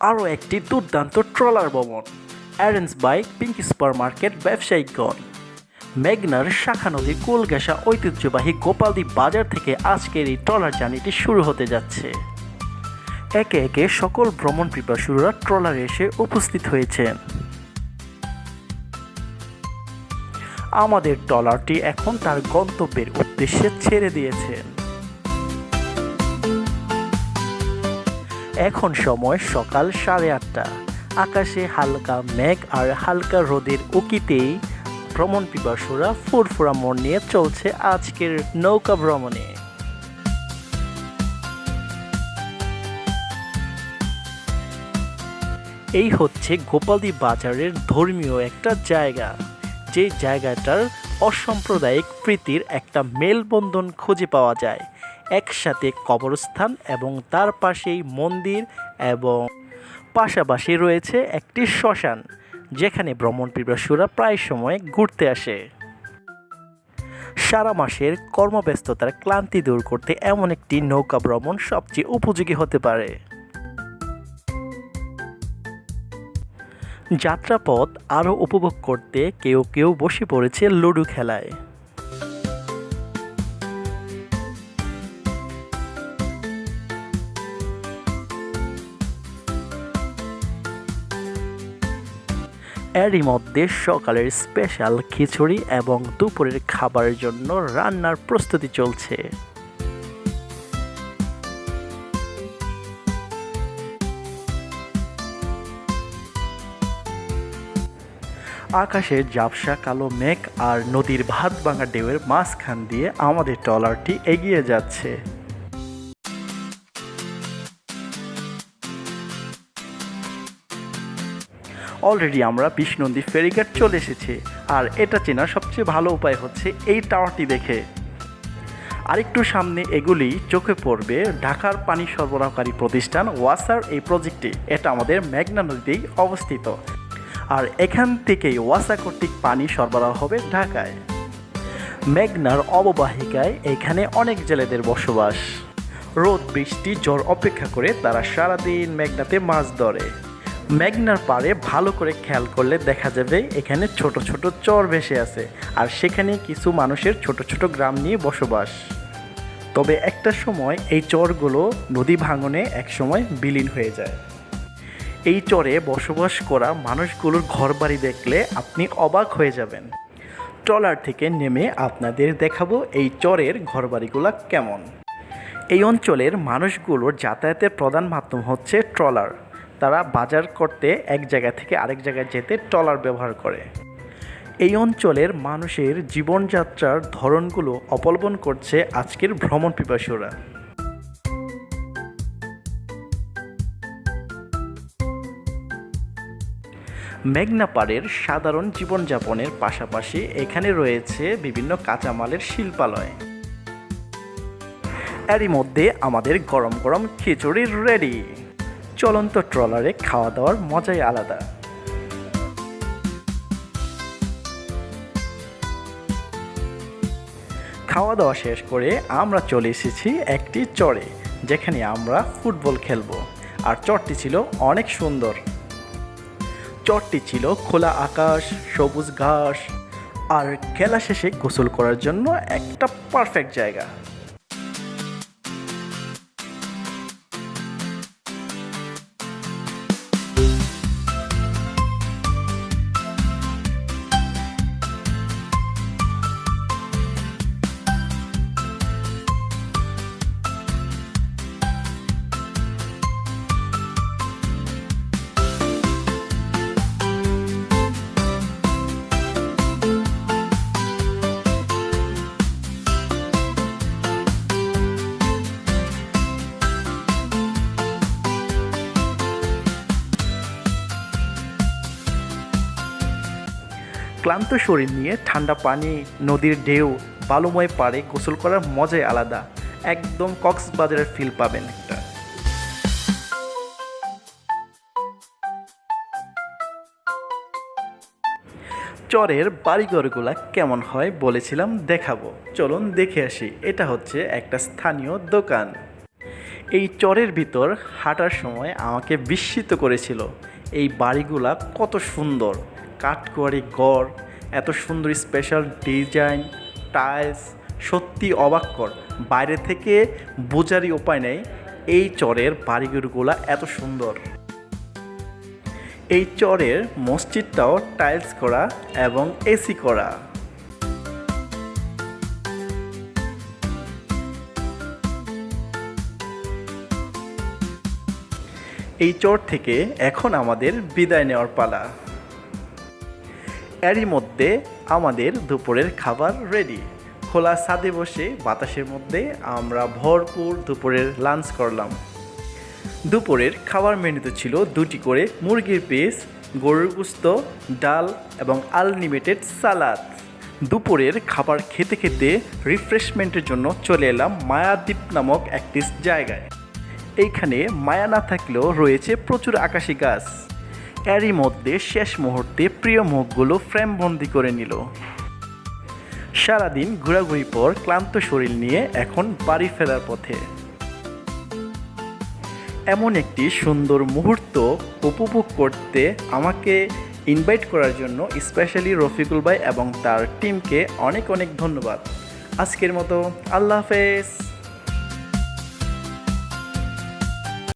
আরও একটি দুর্দান্ত ট্রলার ভ্রমণ অ্যারেঞ্জ বাই পিঙ্কি সুপারমার্কেট ব্যবসায়িকগণ। মেঘনার শাখা নদীর কুল ঘেঁষা ঐতিহ্যবাহী গোপালদ্বীপ বাজার থেকে আজকের এই ট্রলার জার্নিটি শুরু হতে যাচ্ছে। একে একে সকল ভ্রমণ পিপাসুরা ট্রলারে এসে উপস্থিত হয়েছেন। আমাদের ট্রলারটি এখন তার গন্তব্যের উদ্দেশ্যে ছেড়ে দিয়েছেন। এখন সময় সকাল 8:30। আকাশে হালকা মেঘ আর হালকা রোদের উকিতেই ভ্রমণ পিপাসুরা ফুরফুরা মন নিয়ে চলছে আজকের নৌকা ভ্রমণে। এই হচ্ছে গোপালদ্বীপ বাজারের ধর্মীয় একটা জায়গা, যে জায়গাটার অসাম্প্রদায়িক প্রীতির একটা মেলবন্ধন খুঁজে পাওয়া যায়। একসাথে কবরস্থান এবং তার পাশেই মন্দির এবং পাশাপাশি রয়েছে একটি শ্মশান, যেখানে ভ্রমণ পিপাসুরা প্রায় সময় ঘুরতে আসে। সারা মাসের কর্মব্যস্ততার ক্লান্তি দূর করতে এমন একটি নৌকা ভ্রমণ সবচেয়ে উপযোগী হতে পারে। যাত্রাপথ আরও উপভোগ করতে কেউ কেউ বসে পড়েছে লুডো খেলায়। এরই মধ্যে সকালের স্পেশাল খিচুড়ি এবং দুপুরের খাবারের জন্য রান্নার প্রস্তুতি চলছে। আকাশে ঝাপসা কালো মেঘ আর নদীর ভাত ভাঙা ঢেউয়ের মাঝখান দিয়ে আমাদের ট্রলারটি এগিয়ে যাচ্ছে। অলরেডি আমরা বিষ্ণুনদী ফেরিঘাট চলে এসেছি, আর এটা চেনার সবচেয়ে ভালো উপায় হচ্ছে এই টাওয়ারটি দেখে। আরেকটু সামনে এগুলি চোখে পড়বে ঢাকার পানি সরবরাহকারী প্রতিষ্ঠান ওয়াসার এই প্রজেক্টটি। এটা আমাদের মেঘনা নদীতেই অবস্থিত, আর এখান থেকেই ওয়াসা কর্তৃক পানি সরবরাহ হবে ঢাকায়। মেঘনার অববাহিকায় এখানে অনেক জেলেদের বসবাস। রোদ বৃষ্টি ঝড় অপেক্ষা করে তারা সারাদিন মেঘনাতে মাছ ধরে। মেঘনার পাড়ে ভালো করে খেয়াল করলে দেখা যাবে এখানে ছোট ছোট চর ভেসে আছে, আর সেখানে কিছু মানুষের ছোট ছোট গ্রাম নিয়ে বসবাস। তবে একটা সময় এই চরগুলো নদী ভাঙনে একসময় বিলীন হয়ে যায়। এই চরে বসবাস করা মানুষগুলোর ঘরবাড়ি দেখলে আপনি অবাক হয়ে যাবেন। ট্রলার থেকে নেমে আপনাদের দেখাবো এই চরের ঘরবাড়িগুলো কেমন। এই অঞ্চলের মানুষগুলোর যাতায়াতের প্রধান মাধ্যম হচ্ছে ট্রলার। তারা বাজার করতে এক জায়গা থেকে আরেক জায়গায় যেতে ট্রলার ব্যবহার করে। এই অঞ্চলের মানুষের জীবনযাত্রার ধরনগুলো অবলম্বন করছে আজকের ভ্রমণ পিপাসুরা। মেঘনা পাড়ের সাধারণ জীবনযাপনের পাশাপাশি এখানে রয়েছে বিভিন্ন কাঁচামালের শিল্পালয়। এরই মধ্যে আমাদের গরম গরম খিচুড়ি রেডি। চলন্ত ট্রলারে খাওয়া দাওয়ার মজাই আলাদা। খাওয়া দাওয়া শেষ করে আমরা চলে এসেছি একটি চরে, যেখানে আমরা ফুটবল খেলবো। আর চরটি ছিল অনেক সুন্দর। চরটি ছিল খোলা আকাশ, সবুজ ঘাস, আর খেলা শেষে গোসল করার জন্য একটা পারফেক্ট জায়গা। ক্লান্ত শরীর নিয়ে ঠান্ডা পানি, নদীর ঢেউ, বালুময় পাড়ে গোসল করার মজাই আলাদা। একদম কক্সবাজারের ফিল পাবেন একটা। চরের বাড়িঘরগুলা কেমন হয় বলেছিলাম দেখাবো, চলুন দেখে আসি। এটা হচ্ছে একটা স্থানীয় দোকান। এই চরের ভিতর হাঁটার সময় আমাকে বিস্মিত করেছিল এই বাড়িগুলা কত সুন্দর, কাঠকুয়ারি গড়, এত সুন্দর স্পেশাল ডিজাইন, টাইলস, সত্যি অবাককর। বাইরে থেকে বোঝারই উপায় নেই এই চরের বাড়িগুলোগুলা এত সুন্দর। এই চরের মসজিদটাও টাইলস করা এবং এসি করা। এই চর থেকে এখন আমাদের বিদায় নেওয়ার পালা। এরই মধ্যে আমাদের দুপুরের খাবার রেডি। খোলা ছাদে বসে বাতাসের মধ্যে আমরা ভরপুর দুপুরের লাঞ্চ করলাম। দুপুরের খাবার মেনুতে ছিল 2টি করে মুরগির পিস, গরুর গোশত, ডাল এবং আনলিমিটেড সালাদ। দুপুরের খাবার খেতে খেতে রিফ্রেশমেন্টের জন্য চলে এলাম মায়াদ্বীপ নামক একটি জায়গায়। এইখানে মায়া না থাকলেও রয়েছে প্রচুর আকাশি গাছ। এরই মধ্যে শেষ মুহূর্তে প্রিয় মুখগুলো ফ্রেমবন্দি করে নিল। সারাদিন ঘোরাঘুরি পর ক্লান্ত শরীর নিয়ে এখন বাড়ি ফেরার পথে। এমন একটি সুন্দর মুহূর্ত উপভোগ করতে আমাকে ইনভাইট করার জন্য স্পেশালি রফিকুল ভাই এবং তার টিমকে অনেক অনেক ধন্যবাদ। আজকের মতো আল্লাহ হাফেজ।